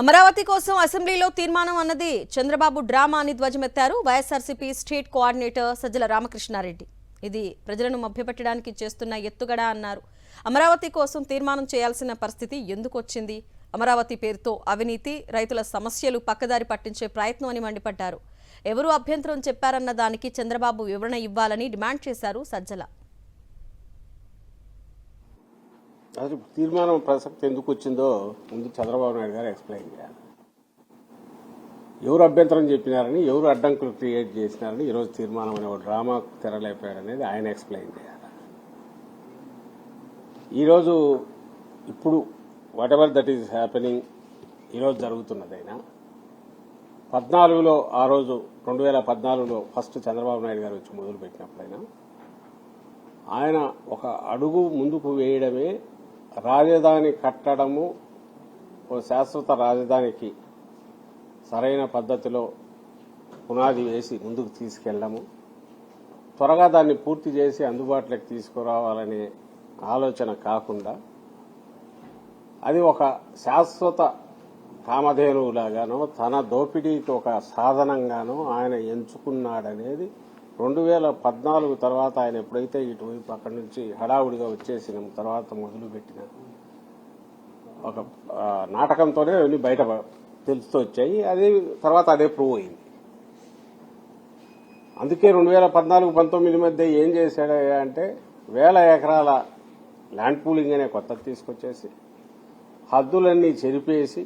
అమరావతి కోసం అసెంబ్లీలో తీర్మానం అన్నది చంద్రబాబు డ్రామా అని ధ్వజమెత్తారు వైఎస్ఆర్సీపీ స్టేట్ కోఆర్డినేటర్ సజ్జల రామకృష్ణారెడ్డి. ఇది ప్రజలను మభ్యపెట్టడానికి చేస్తున్న ఎత్తుగడ అన్నారు. అమరావతి కోసం తీర్మానం చేయాల్సిన పరిస్థితి ఎందుకు వచ్చింది? అమరావతి పేరుతో అవినీతి, రైతుల సమస్యలు పక్కదారి పట్టించే ప్రయత్నం అని మండిపడ్డారు. ఎవరు అభ్యంతరం చెప్పారన్న దానికి చంద్రబాబు వివరణ ఇవ్వాలని డిమాండ్ చేశారు సజ్జల. అసలు తీర్మానం ప్రసక్తి ఎందుకు వచ్చిందో ముందు చంద్రబాబు నాయుడు గారు ఎక్స్ప్లెయిన్ చేయాలి. ఎవరు అభ్యంతరం చెప్పినారని, ఎవరు అడ్డంకులు క్రియేట్ చేసినారని ఈరోజు తీర్మానం అనే ఒక డ్రామా తెరలేపాడనేది ఆయన ఎక్స్ప్లెయిన్ చేయాలి. ఈరోజు ఇప్పుడు what ever that is happening ఈరోజు జరుగుతున్నదైనా 14లో ఆ రోజు 2014లో ఫస్ట్ చంద్రబాబు నాయుడు గారు వచ్చి మొదలుపెట్టినప్పుడైనా ఆయన ఒక అడుగు ముందుకు వేయడమే రాజధాని కట్టడము, ఓ శాశ్వత రాజధానికి సరైన పద్ధతిలో పునాది వేసి ముందుకు తీసుకెళ్లడము, త్వరగా దాన్ని పూర్తి చేసి అందుబాటులోకి తీసుకురావాలనే ఆలోచన కాకుండా అది ఒక శాశ్వత కామధేనువులాగానో తన దోపిడీకి ఒక సాధనంగానో ఆయన ఎంచుకున్నాడనేది 2014 తర్వాత ఆయన ఎప్పుడైతే ఇటువైపు అక్కడి నుంచి హడావుడిగా వచ్చేసిన తర్వాత మొదలుపెట్టిన ఒక నాటకంతోనే అన్ని బయట తెలుస్తూ వచ్చాయి. అది తర్వాత అదే ప్రూవ్ అయింది. అందుకే 2014-19 మధ్య ఏం చేశాడు అంటే 1000 ఎకరాల ల్యాండ్ పూలింగ్ అనే కొత్తది తీసుకొచ్చేసి హద్దులన్నీ చెరిపేసి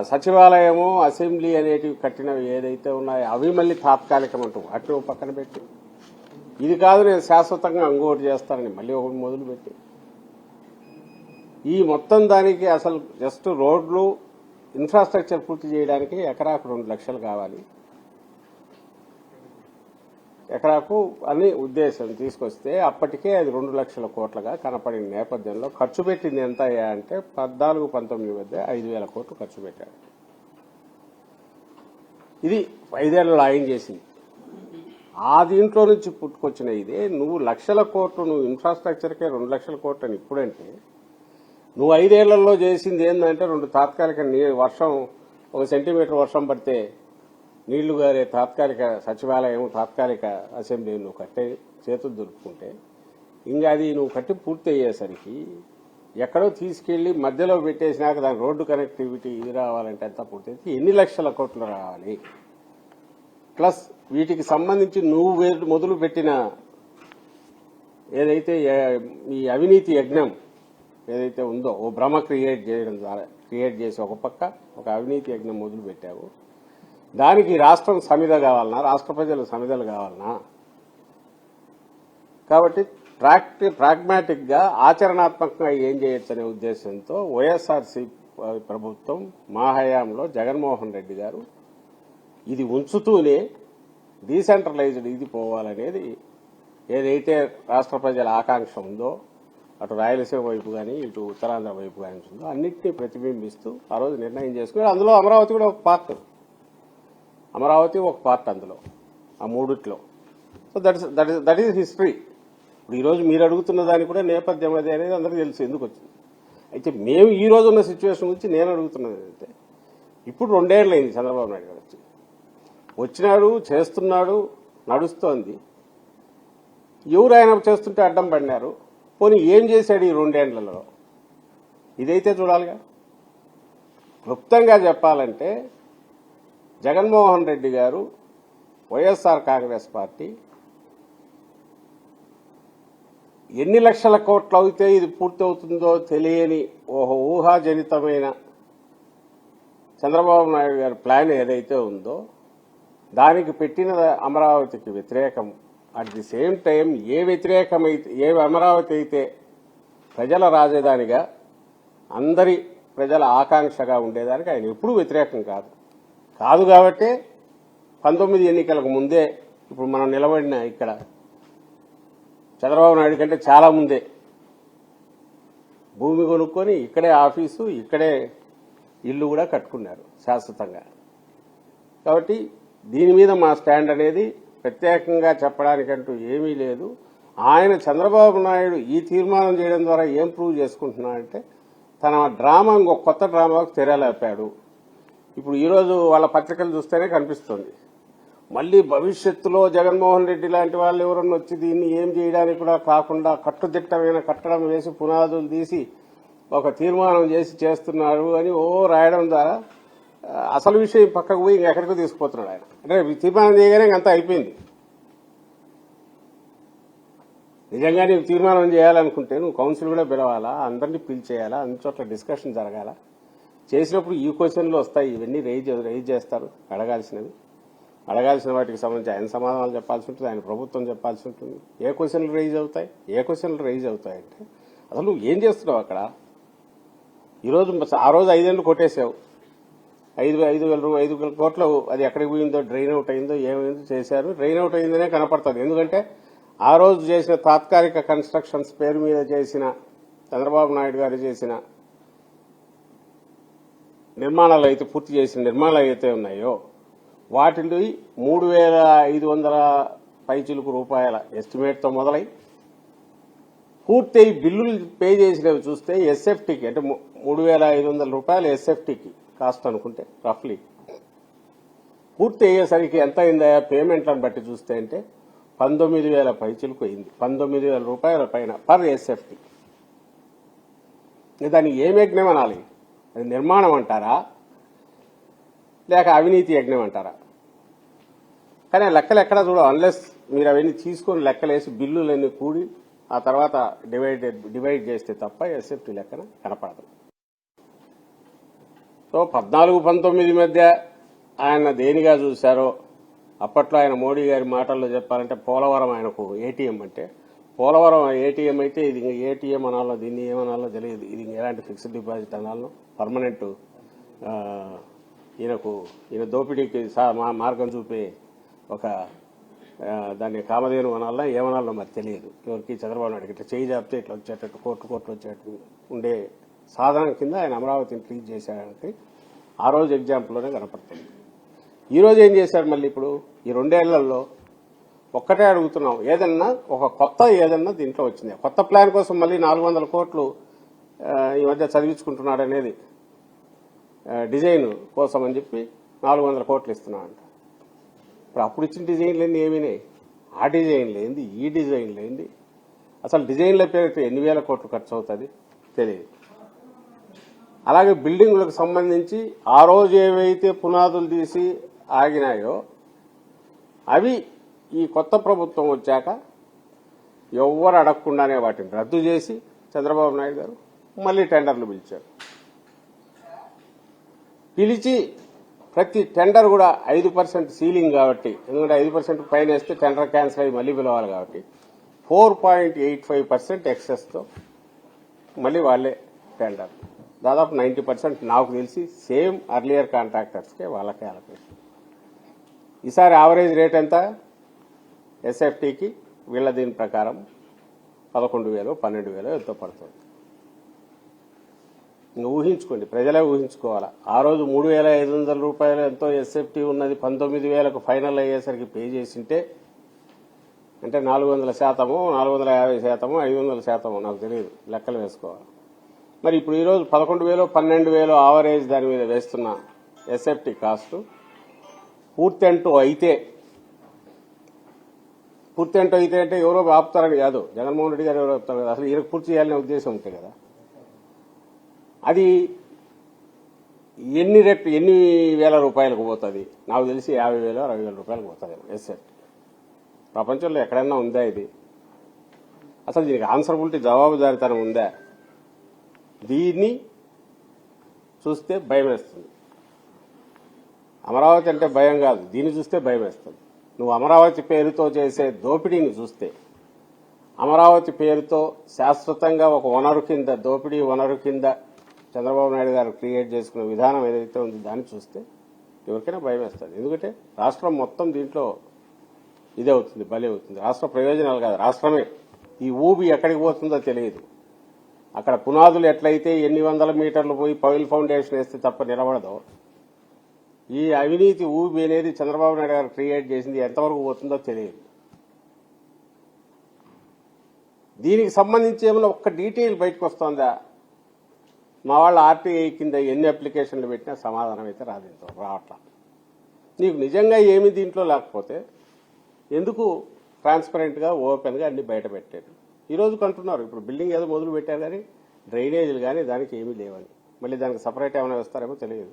సచివాలయము, అసెంబ్లీ అనేటివి కట్టినవి ఏదైతే ఉన్నాయో అవి మళ్ళీ తాత్కాలికమంటూ అటు పక్కన పెట్టి ఇది కాదు నేను శాశ్వతంగా ఇంకోటి చేస్తానని మళ్ళీ ఒకటి మొదలుపెట్టి ఈ మొత్తం దానికి అసలు జస్ట్ రోడ్లు ఇన్ఫ్రాస్ట్రక్చర్ పూర్తి చేయడానికి ఎకరాకు 2 లక్షలు కావాలి. ఎకరాకు అని ఉద్దేశం తీసుకొస్తే అప్పటికే అది 2 లక్షల కోట్లుగా కనపడిన నేపథ్యంలో ఖర్చు పెట్టింది ఎంత అంటే 14-19 మధ్య 5,000 కోట్లు ఖర్చు పెట్టాడు. ఇది 5 ఏళ్లలో ఆయన చేసింది. ఆ దీంట్లో నుంచి పుట్టుకొచ్చిన ఇదే నువ్వు లక్షల కోట్లు, నువ్వు ఇన్ఫ్రాస్ట్రక్చర్కే 2 లక్షల కోట్లు అని ఇప్పుడంటే నువ్వు 5 ఏళ్లలో చేసింది ఏంటంటే 2 తాత్కాలిక వర్షం 1 సెంటీమీటర్ వర్షం పడితే నీళ్లు గారే తాత్కాలిక సచివాలయం, తాత్కాలిక అసెంబ్లీ నువ్వు కట్టే చేతులు దొరుకుతుంటే ఇంకా అది నువ్వు కట్టి పూర్తి అయ్యేసరికి ఎక్కడో తీసుకెళ్లి మధ్యలో పెట్టేసినాక దాని రోడ్డు కనెక్టివిటీ ఇది రావాలంటే ఎంత పూర్తి ఎన్ని లక్షల కోట్లు రావాలి? ప్లస్ వీటికి సంబంధించి నువ్వు మొదలు పెట్టిన ఏదైతే ఈ అవినీతి యజ్ఞం ఏదైతే ఉందో ఓ భ్రమ క్రియేట్ చేసి ఒక పక్క ఒక అవినీతి యజ్ఞం మొదలు పెట్టావు. దానికి రాష్ట్రం సమిధ కావాలన్నా, రాష్ట్ర ప్రజలు సమిధలు కావాలన్నా? కాబట్టి ప్రాగ్మాటిక్ గా ఆచరణాత్మకంగా ఏం చేయొచ్చు అనే ఉద్దేశంతో వైఎస్ఆర్సీ ప్రభుత్వం మా హయాంలో జగన్మోహన్ రెడ్డి గారు ఇది ఉంచుతూనే డీసెంట్రలైజ్డ్ ఇది పోవాలనేది ఏదైతే రాష్ట్ర ప్రజల ఆకాంక్ష ఉందో అటు రాయలసీమ వైపు కానీ ఇటు ఉత్తరాంధ్ర వైపు కానీ ఉందో అన్నింటినీ ప్రతిబింబిస్తూ ఆ రోజు నిర్ణయం చేసుకుని అందులో అమరావతి కూడా ఒక పార్ట్. అమరావతి ఒక పార్ట్ అందులో, ఆ మూడిట్లో. So that is history. ఇప్పుడు ఈరోజు మీరు అడుగుతున్న దానికి కూడా నేపథ్యం అది అనేది అందరికీ తెలుసు ఎందుకు వచ్చింది. అయితే మేము ఈ రోజు ఉన్న సిచ్యువేషన్ గురించి నేను అడుగుతున్నది అయితే ఇప్పుడు 2 ఏళ్ళు అయింది చంద్రబాబు నాయుడు గారు వచ్చినాడు, చేస్తున్నాడు, నడుస్తోంది. ఎవరు ఆయన చేస్తుంటే అడ్డం పడినారు? పోనీ ఏం చేశాడు ఈ 2 ఏళ్లలో? ఇదైతే చూడాలిగా. క్లుప్తంగా చెప్పాలంటే జగన్మోహన్ రెడ్డి గారు, వైఎస్ఆర్ కాంగ్రెస్ పార్టీ ఎన్ని లక్షల కోట్లు అయితే ఇది పూర్తవుతుందో తెలియని ఊహాజనితమైన చంద్రబాబు నాయుడు గారి ప్లాన్ ఏదైతే ఉందో దానికి పెట్టిన అమరావతికి వ్యతిరేకం. అట్ ది సేమ్ టైం ఏ అమరావతి అయితే ప్రజల రాజధానిగా అందరి ప్రజల ఆకాంక్షగా ఉండేదానికి ఆయన ఎప్పుడూ వ్యతిరేకం కాదు కాబట్టి 19 ఎన్నికలకు ముందే ఇప్పుడు మనం నిలబడిన ఇక్కడ చంద్రబాబు నాయుడు కంటే చాలా ముందే భూమి కొనుక్కొని ఇక్కడే ఆఫీసు, ఇక్కడే ఇల్లు కూడా కట్టుకున్నారు శాశ్వతంగా. కాబట్టి దీని మీద మా స్టాండ్ అనేది ప్రత్యేకంగా చెప్పడానికంటూ ఏమీ లేదు. ఆయన చంద్రబాబు నాయుడు ఈ తీర్మానం చేయడం ద్వారా ఏం ప్రూవ్ చేసుకుంటున్నాడంటే తన డ్రామా ఇంకొక కొత్త డ్రామాకు తెరలేపాడు. ఇప్పుడు ఈరోజు వాళ్ళ పత్రికలు చూస్తేనే కనిపిస్తుంది. మళ్ళీ భవిష్యత్తులో జగన్మోహన్ రెడ్డి లాంటి వాళ్ళు ఎవరన్నా వచ్చి దీన్ని ఏం చేయడానికి కూడా కాకుండా కట్టుదిట్టమైన కట్టడం వేసి పునాదులు తీసి ఒక తీర్మానం చేసి చేస్తున్నారు అని రాయడం ద్వారా అసలు విషయం పక్కకు పోయి ఎక్కడికో తీసుకుపోతున్నాడు ఆయన. అంటే తీర్మానం చేయగానే అంతా అయిపోయింది. నిజంగా నీవు తీర్మానం చేయాలనుకుంటే నువ్వు కౌన్సిల్ కూడా పిలవాలా, అందరినీ పిలిచేయాలా, అన్ని చోట్ల డిస్కషన్ జరగాల. చేసినప్పుడు ఈ క్వశ్చన్లు వస్తాయి, ఇవన్నీ రైజ్ చేస్తారు. అడగాల్సిన వాటికి సంబంధించి ఆయన సమాధానాలు చెప్పాల్సి ఉంటుంది, ఆయన ప్రభుత్వం చెప్పాల్సి ఉంటుంది. ఏ క్వశ్చన్లు రైజ్ అవుతాయి అంటే అసలు నువ్వు ఏం చేస్తున్నావు అక్కడ? ఆ రోజు 5 ఏళ్ళు కొట్టేసావు. 5,000 కోట్లు అది ఎక్కడికి పోయిందో, డ్రైన్ అవుట్ అయిందో, ఏమైందో చేశారు. డ్రైన్ అవుట్ అయిందనే కనపడుతుంది. ఎందుకంటే ఆ రోజు చేసిన తాత్కాలిక కన్స్ట్రక్షన్స్ పేరు మీద చేసిన చంద్రబాబు నాయుడు గారు చేసిన నిర్మాణాలు అయితే పూర్తి చేసిన నిర్మాణాలు అయితే ఉన్నాయో వాటిని 3,500 పైచిలుకు రూపాయల ఎస్టిమేట్తో మొదలై పూర్తి బిల్లులు పే చేసినవి చూస్తే ఎస్ఎఫ్టీకి అంటే 3,500 రూపాయలు ఎస్ఎఫ్టీకి కాస్ట్ అనుకుంటే రఫ్లీ పూర్తి అయ్యేసరికి ఎంత అయిందా పేమెంట్లను బట్టి చూస్తే అంటే 19,000 పైచిలుకు అయింది. 19,000 రూపాయల పైన పర్ ఎస్ఎఫ్టీ. దాన్ని ఏం యజ్ఞం అనాలి? అది నిర్మాణం అంటారా లేక అవినీతి యజ్ఞం అంటారా? కానీ లెక్కలు ఎక్కడా చూడవు. అన్లెస్ మీరు అవన్నీ తీసుకొని లెక్కలేసి బిల్లులన్నీ కూడి ఆ తర్వాత డివైడ్ చేస్తే తప్ప ఎస్ఎఫ్టీ లెక్కన కనపడదు. సో 14-19 మధ్య ఆయన దేనిగా చూశారో అప్పట్లో ఆయన మోడీ గారి మాటల్లో చెప్పాలంటే పోలవరం ఆయనకు ఏటీఎం అంటే పోలవరం ఏటీఎం అయితే ఇది ఏటీఎం అనాలో దీన్ని ఏమనాలో తెలియదు. ఇది ఎలాంటి ఫిక్స్డ్ డిపాజిట్ అనాలో పర్మనెంట్ ఈయన దోపిడీకి మార్గం చూపే ఒక దాన్ని కామధేను అనాలా ఏమనాలో మరి తెలియదు ఎవరికి. చంద్రబాబు నాయుడు ఇట్లా చేయి జాపితే ఇట్లా వచ్చేటట్టు కోట్లు వచ్చేటట్టు ఉండే సాధనం కింద ఆయన అమరావతిని ట్రీట్ చేశాడానికి ఆ రోజు ఎగ్జాంపుల్లోనే కనపడుతుంది. ఈ రోజు ఏం చేశారు? మళ్ళీ ఇప్పుడు ఈ 2 ఏళ్లలో ఒక్కటే అడుగుతున్నాం, ఏదన్నా ఒక కొత్త ఏదన్నా దీంట్లో వచ్చింది. కొత్త ప్లాన్ కోసం మళ్ళీ 400 కోట్లు ఈ మధ్య చదివించుకుంటున్నాడు అనేది డిజైన్ కోసం అని చెప్పి 400 కోట్లు ఇస్తున్నాడంట. ఇప్పుడు అప్పుడు ఇచ్చిన డిజైన్లన్నీ ఏమినాయి? ఆ డిజైన్లు ఏంది, ఈ డిజైన్లు ఏంది? అసలు డిజైన్ల పేరుతో ఎన్ని వేల కోట్లు ఖర్చు అవుతుంది తెలియదు. అలాగే బిల్డింగులకు సంబంధించి ఆ రోజు ఏవైతే పునాదులు తీసి ఆగినాయో అవి ఈ కొత్త ప్రభుత్వం వచ్చాక ఎవ్వరు అడగకుండానే వాటిని రద్దు చేసి చంద్రబాబు నాయుడు గారు మళ్లీ టెండర్లు పిలిచారు. పిలిచి ప్రతి టెండర్ కూడా 5% సీలింగ్ కాబట్టి, ఎందుకంటే 5% పైన వేస్తే టెండర్ క్యాన్సిల్ అయ్యి మళ్లీ పిలవాలి కాబట్టి 4.85% ఎక్సెస్తో మళ్లీ వాళ్లే టెండర్. దాదాపు 90% నాకు తెలిసి సేమ్ అర్లియర్ కాంట్రాక్టర్స్కే వాళ్ళకే అలొకేషన్. ఈసారి యావరేజ్ రేట్ ఎంత ఎస్ఎఫ్టీకి? వీళ్ళ దీని ప్రకారం 11,000 12,000 ఎంతో పడుతుంది. ఇంకా ఊహించుకోండి, ప్రజలే ఊహించుకోవాలా. ఆ రోజు 3,500 రూపాయలు ఎంతో ఎస్ఎఫ్టీ ఉన్నది 19,000కు ఫైనల్ అయ్యేసరికి పే చేసింటే అంటే 400%, 450%, 500% నాకు తెలియదు, లెక్కలు వేసుకోవాలి. మరి ఇప్పుడు ఈరోజు 11,000 12,000 ఆవరేజ్ దాని మీద వేస్తున్న ఎస్ఎఫ్టీ కాస్ట్ పూర్తి అంటూ అయితే అంటే ఎవరో ఆపుతారని కాదు, జగన్మోహన్ రెడ్డి గారు ఎవరో ఆపుతారు కదా, అసలు ఈయనకు పూర్తి చేయాలనే ఉద్దేశం ఉంటాయి కదా. అది ఎన్ని వేల రూపాయలకు పోతుంది? నాకు తెలిసి 50,000 60,000 రూపాయలకు పోతుంది ఎస్ఎఫ్టీ. ప్రపంచంలో ఎక్కడైనా ఉందా ఇది? అసలు దీనికి ఆన్సరబిలిటీ, జవాబుదారీతనం ఉందా? దీన్ని చూస్తే భయం వేస్తుంది. అమరావతి అంటే భయం కాదు, దీన్ని చూస్తే భయం వేస్తుంది. నువ్వు అమరావతి పేరుతో చేసే దోపిడీని చూస్తే, అమరావతి పేరుతో శాశ్వతంగా ఒక వనరు కింద, దోపిడీ వనరు కింద చంద్రబాబు నాయుడు గారు క్రియేట్ చేసుకున్న విధానం ఏదైతే ఉందో దాన్ని చూస్తే ఎవరికైనా భయం వేస్తుంది. ఎందుకంటే రాష్ట్రం మొత్తం దీంట్లో ఇదే అవుతుంది, బలి అవుతుంది. రాష్ట్ర ప్రయోజనాలు కాదు, రాష్ట్రమే. ఈ ఊబి ఎక్కడికి పోతుందో తెలియదు. అక్కడ పునాదులు ఎట్లయితే ఎన్ని వందల మీటర్లు పోయి పైల్ ఫౌండేషన్ వేస్తే తప్ప నిలబడదో, ఈ అవినీతి ఊబి అనేది చంద్రబాబు నాయుడు గారు క్రియేట్ చేసింది ఎంతవరకు పోతుందో తెలియదు. దీనికి సంబంధించి ఏమైనా ఒక్క డీటెయిల్ బయటకు వస్తుందా? మా వాళ్ళు ఆర్టీఐ కింద ఎన్ని అప్లికేషన్లు పెట్టినా సమాధానం అయితే రావట్లా. నీకు నిజంగా ఏమి దీంట్లో లేకపోతే ఎందుకు ట్రాన్స్పరెంట్గా ఓపెన్గా అన్ని బయట పెట్టారు? ఈ రోజు కంటున్నారు ఇప్పుడు బిల్డింగ్ ఏదో మొదలు పెట్టారు కానీ డ్రైనేజీలు కానీ దానికి ఏమీ లేవని. మళ్ళీ దానికి సపరేట్ ఏమైనా వేస్తారేమో తెలియదు.